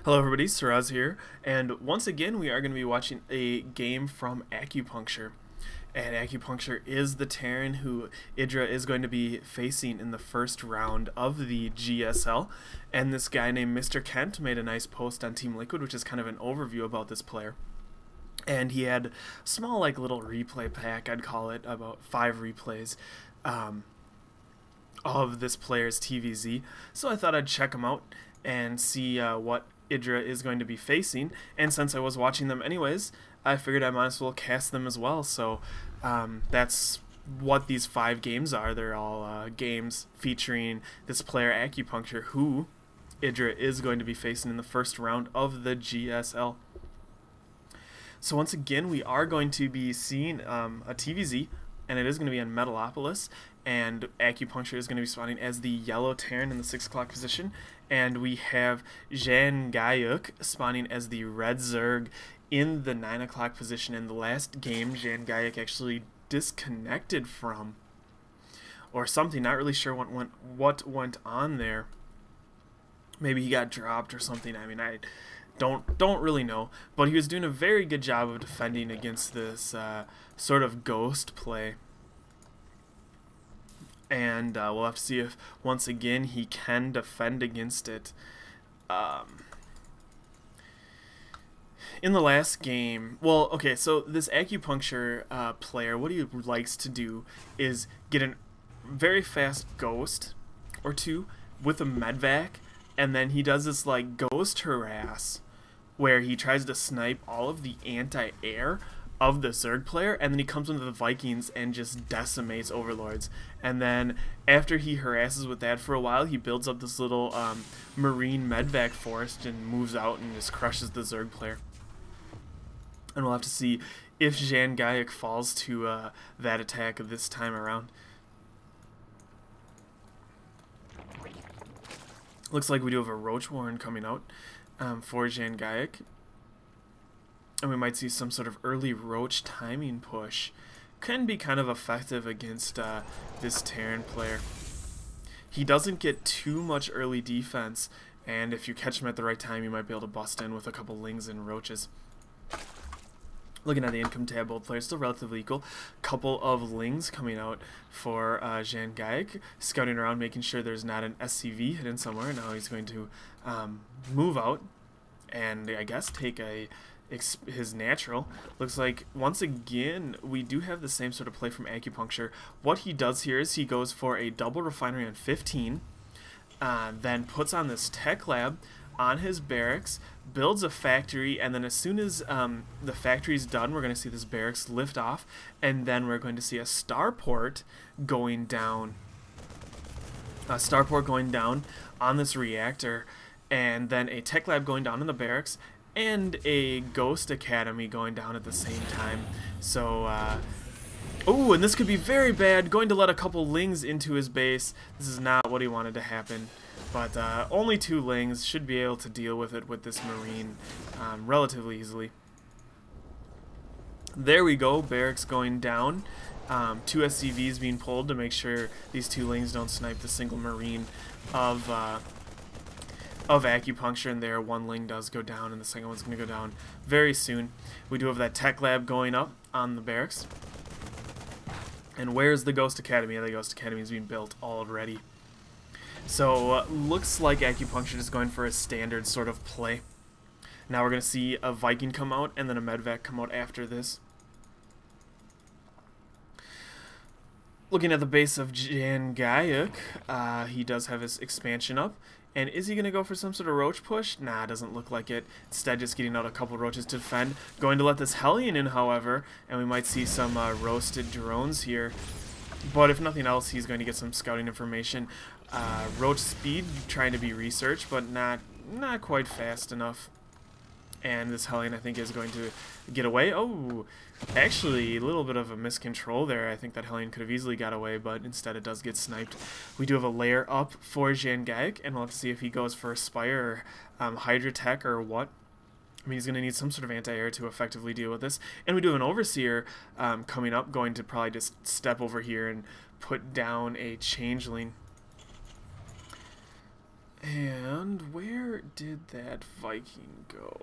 Hello everybody, Siraz here, and once again we are going to be watching a game from Acupuncture. And Acupuncture is the Terran who Idra is going to be facing in the first round of the GSL. And this guy named Mr. Kent made a nice post on Team Liquid, which is kind of an overview about this player. And he had a small little replay pack, I'd call it, about 5 replays of this player's TVZ. So I thought I'd check him out and see what Idra is going to be facing, and since I was watching them anyways, I figured I might as well cast them as well. So that's what these 5 games are. They're all games featuring this player Acupuncture, who Idra is going to be facing in the first round of the GSL. So once again, we are going to be seeing a TVZ, and it is going to be in Metalopolis, and Acupuncture is going to be spawning as the yellow Terran in the 6 o'clock position, and we have JanGyUk spawning as the red Zerg in the 9 o'clock position. In the last game, JanGyUk actually disconnected from, or something, not really sure what went on there. Maybe he got dropped or something. I mean, I don't really know, but he was doing a very good job of defending against this sort of ghost play. And we'll have to see if, once again, he can defend against it. In the last game, well, okay, so this Acupuncture player, what he likes to do is get a very fast ghost or two with a medvac, and then he does this ghost harass where he tries to snipe all of the anti-air of the Zerg player, and then he comes into the Vikings and just decimates overlords. And then after he harasses with that for a while, he builds up this little marine medvac forest and moves out and just crushes the Zerg player. And we'll have to see if JanGyUk falls to that attack this time around. Looks like we do have a Roach Warren coming out for JanGyUk. And we might see some sort of early Roach timing push. Can be kind of effective against this Terran player. He doesn't get too much early defense, and if you catch him at the right time, you might be able to bust in with a couple Lings and Roaches. Looking at the income tab, both players still relatively equal. Couple of Lings coming out for JanGyUk, scouting around, making sure there's not an SCV hidden somewhere. Now he's going to move out and I guess take his natural. Looks like once again we do have the same sort of play from Acupuncture. What he does here is he goes for a double refinery on 15, then puts on this tech lab on his barracks, builds a factory, and then as soon as the factory's done, we're going to see this barracks lift off, and then we're going to see a starport going down. A starport going down on this reactor, and then a tech lab going down in the barracks, and a ghost academy going down at the same time. So, oh, and this could be very bad, going to let a couple Lings into his base. This is not what he wanted to happen. But only 2 Lings should be able to deal with it with this Marine relatively easily. There we go, barracks going down. 2 SCVs being pulled to make sure these 2 Lings don't snipe the single Marine of Acupuncture, and there 1 Ling does go down, and the second one's going to go down very soon. We do have that tech lab going up on the barracks. And where's the Ghost Academy? The Ghost Academy is being built already. So looks like Acupuncture is going for a standard sort of play. Now we're going to see a Viking come out and then a medvac come out after this. Looking at the base of JanGyUk, he does have his expansion up. And is he going to go for some sort of Roach push? Nah, doesn't look like it. Instead, just getting out a couple Roaches to defend. Going to let this Hellion in, however, and we might see some roasted drones here. But if nothing else, he's going to get some scouting information. Roach speed trying to be researched, but not quite fast enough. And this Hellion, I think, is going to get away. Oh, actually, a little bit of a miscontrol there. I think that Hellion could have easily got away, but instead it does get sniped. We do have a layer up for JanGyUk, and we'll have to see if he goes for a Spire or Hydra Tech or what. I mean, he's going to need some sort of anti-air to effectively deal with this. And we do have an Overseer coming up, going to probably just step over here and put down a Changeling. And where did that Viking go?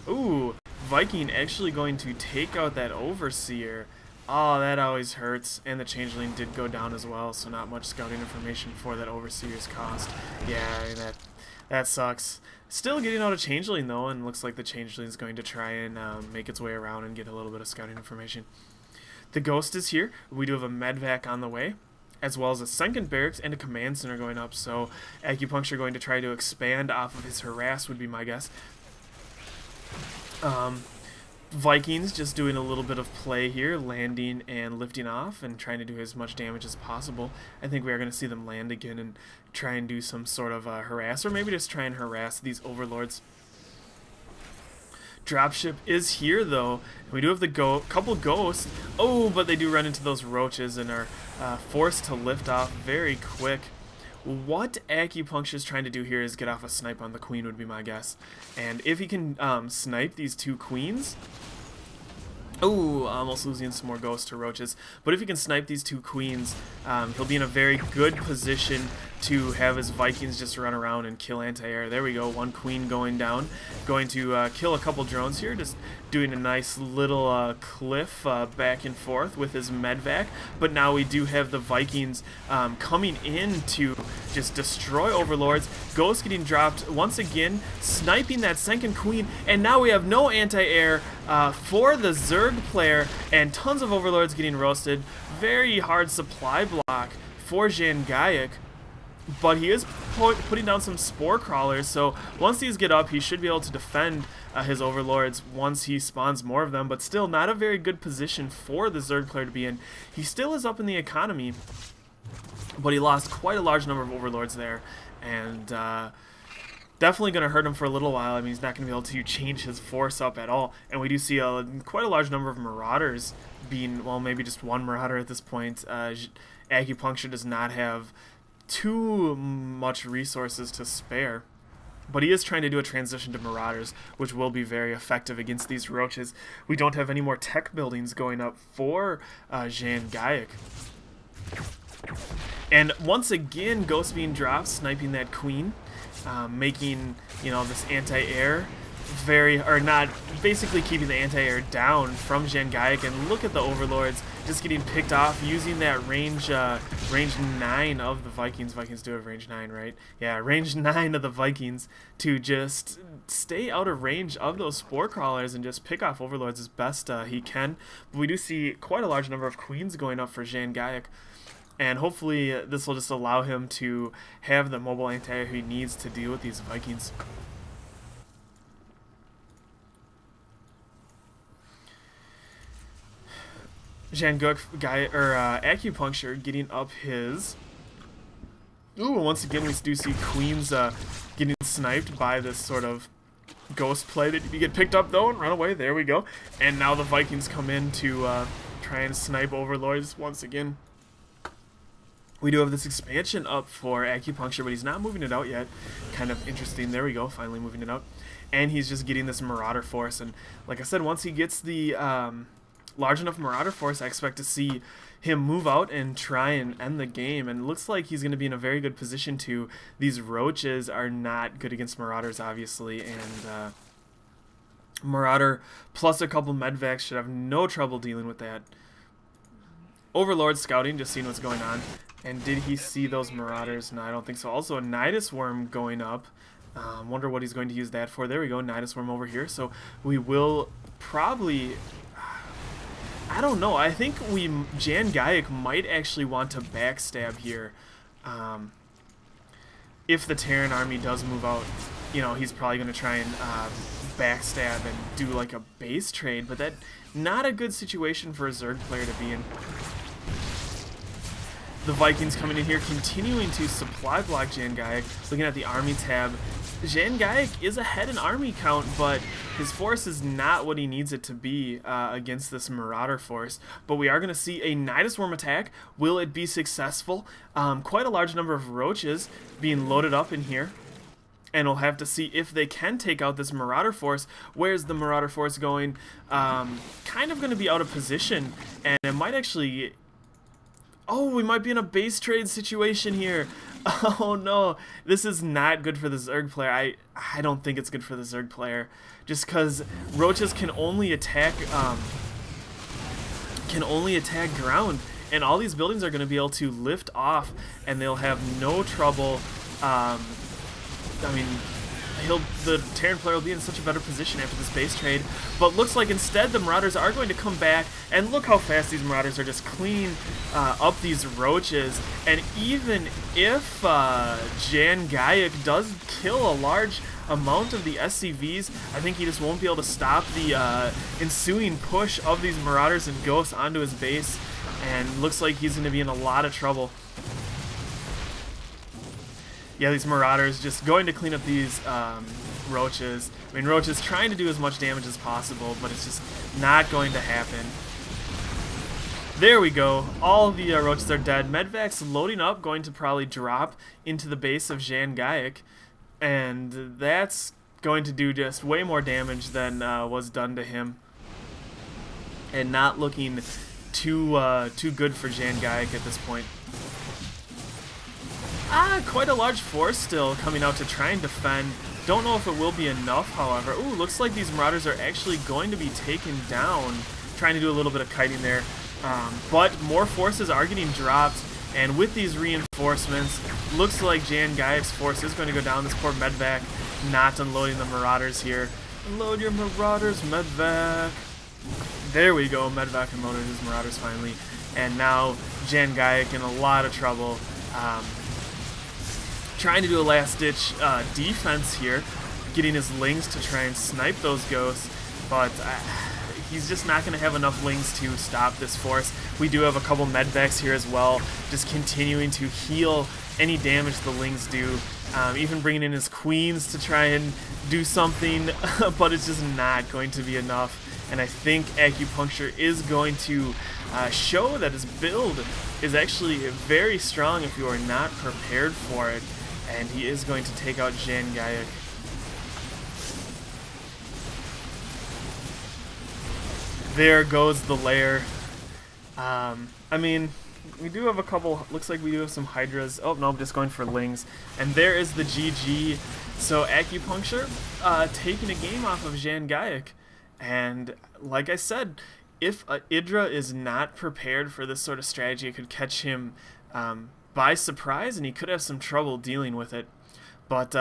Ooh, Viking actually going to take out that Overseer. Oh, that always hurts. And the Changeling did go down as well, so not much scouting information for that Overseer's cost. Yeah, I mean, that sucks. Still getting out a Changeling, though, and looks like the Changeling is going to try and make its way around and get a little bit of scouting information. The Ghost is here. We do have a Medvac on the way, as well as a second barracks and a command center going up. So Acupuncture going to try to expand off of his harass would be my guess. Vikings just doing a little bit of play here, landing and lifting off and trying to do as much damage as possible. I think we are going to see them land again and try and do some sort of harass, or maybe just try and harass these overlords. Dropship is here though. We do have the couple ghosts. Oh, but they do run into those roaches and are forced to lift off very quick. What Acupuncture is trying to do here is get off a snipe on the queen would be my guess. And if he can snipe these two queens... Oh, almost losing some more ghosts to roaches. But if he can snipe these two queens, he'll be in a very good position to have his Vikings just run around and kill anti-air. There we go, one queen going down. Going to kill a couple drones here, just doing a nice little cliff back and forth with his medvac. But now we do have the Vikings coming in to just destroy overlords. Ghost getting dropped once again, sniping that second queen, and now we have no anti-air for the Zerg player, and tons of overlords getting roasted. Very hard supply block for JanGyUk, but he is putting down some spore crawlers, so once these get up, he should be able to defend his overlords once he spawns more of them, but still not a very good position for the Zerg player to be in. He still is up in the economy, but he lost quite a large number of overlords there, and definitely going to hurt him for a little while. I mean, he's not going to be able to change his force up at all, and we do see quite a large number of marauders being, well, maybe just one marauder at this point. Acupuncture does not have too much resources to spare, but he is trying to do a transition to marauders, which will be very effective against these roaches. We don't have any more tech buildings going up for JanGyUk. And once again, Ghost being dropped, sniping that queen, making, you know, this anti-air basically keeping the anti-air down from JanGyUk. And look at the overlords just getting picked off using that range 9 of the Vikings. Vikings do have range 9, right? Yeah, range 9 of the Vikings to just stay out of range of those spore crawlers and just pick off overlords as best he can. But we do see quite a large number of queens going up for JanGyUk, and hopefully this will just allow him to have the mobile anti-air he needs to deal with these Vikings. JanGyUk Acupuncture getting up his... Ooh, once again we do see queens getting sniped by this sort of ghost play that you get picked up though and run away. There we go. And now the Vikings come in to try and snipe overlords once again. We do have this expansion up for Acupuncture, but he's not moving it out yet. Kind of interesting. There we go, finally moving it out. And he's just getting this Marauder force. And like I said, once he gets the large enough Marauder force, I expect to see him move out and try and end the game. And it looks like he's going to be in a very good position to. These roaches are not good against Marauders, obviously. And Marauder plus a couple medvacs should have no trouble dealing with that. Overlord scouting, just seeing what's going on. And did he see those Marauders? No, I don't think so. Also, a Nidus Worm going up. Wonder what he's going to use that for. There we go, Nidus Worm over here. So we will probably... I don't know. I think JanGyUk might actually want to backstab here. If the Terran army does move out, you know, he's probably going to try and backstab and do like a base trade. But that not a good situation for a Zerg player to be in. The Vikings coming in here, continuing to supply block JanGyUk. Looking at the army tab, JanGyUk is ahead in army count, but his force is not what he needs it to be against this Marauder force. But we are going to see a Nidus Worm attack. Will it be successful? Quite a large number of roaches being loaded up in here. And we'll have to see if they can take out this Marauder force. Where's the Marauder force going? Kind of going to be out of position, and it might actually... Oh, we might be in a base trade situation here. Oh no, this is not good for the Zerg player. I don't think it's good for the Zerg player, just because roaches can only attack ground, and all these buildings are going to be able to lift off, and they'll have no trouble. I mean, the Terran player will be in such a better position after this base trade, but looks like instead the Marauders are going to come back, and look how fast these Marauders are just cleaning up these roaches. And even if JanGyUk does kill a large amount of the SCVs, I think he just won't be able to stop the ensuing push of these Marauders and Ghosts onto his base, and looks like he's going to be in a lot of trouble. Yeah, these Marauders just going to clean up these roaches. I mean, roaches trying to do as much damage as possible, but it's just not going to happen. There we go. All the roaches are dead. Medvac's loading up, going to probably drop into the base of JanGyUk, and that's going to do just way more damage than was done to him, and not looking too good for JanGyUk at this point. Quite a large force still coming out to try and defend. Don't know if it will be enough, however. Ooh, looks like these Marauders are actually going to be taken down. Trying to do a little bit of kiting there. But more forces are getting dropped, and with these reinforcements, looks like JanGyUk's force is going to go down. This poor Medvac not unloading the Marauders here. Unload your Marauders, Medvac. There we go, Medvac unloaded his Marauders finally. And now JanGyUk in a lot of trouble. Trying to do a last-ditch defense here, getting his Lings to try and snipe those Ghosts, but he's just not going to have enough Lings to stop this force. We do have a couple Medvacs here as well, just continuing to heal any damage the Lings do, even bringing in his Queens to try and do something, but it's just not going to be enough. And I think Acupuncture is going to show that his build is actually very strong if you are not prepared for it. And he is going to take out JanGyUk. There goes the lair. I mean, we do have a couple, looks like we do have some Hydras. Oh, no, I'm just going for Lings. And there is the GG. So Acupuncture taking a game off of JanGyUk. And like I said, if Idra is not prepared for this sort of strategy, it could catch him by surprise, and he could have some trouble dealing with it. But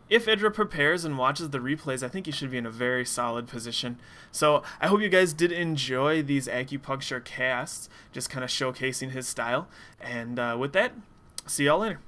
if Idra prepares and watches the replays, I think he should be in a very solid position. So I hope you guys did enjoy these Acupuncture casts, just kind of showcasing his style. And with that, see y'all later.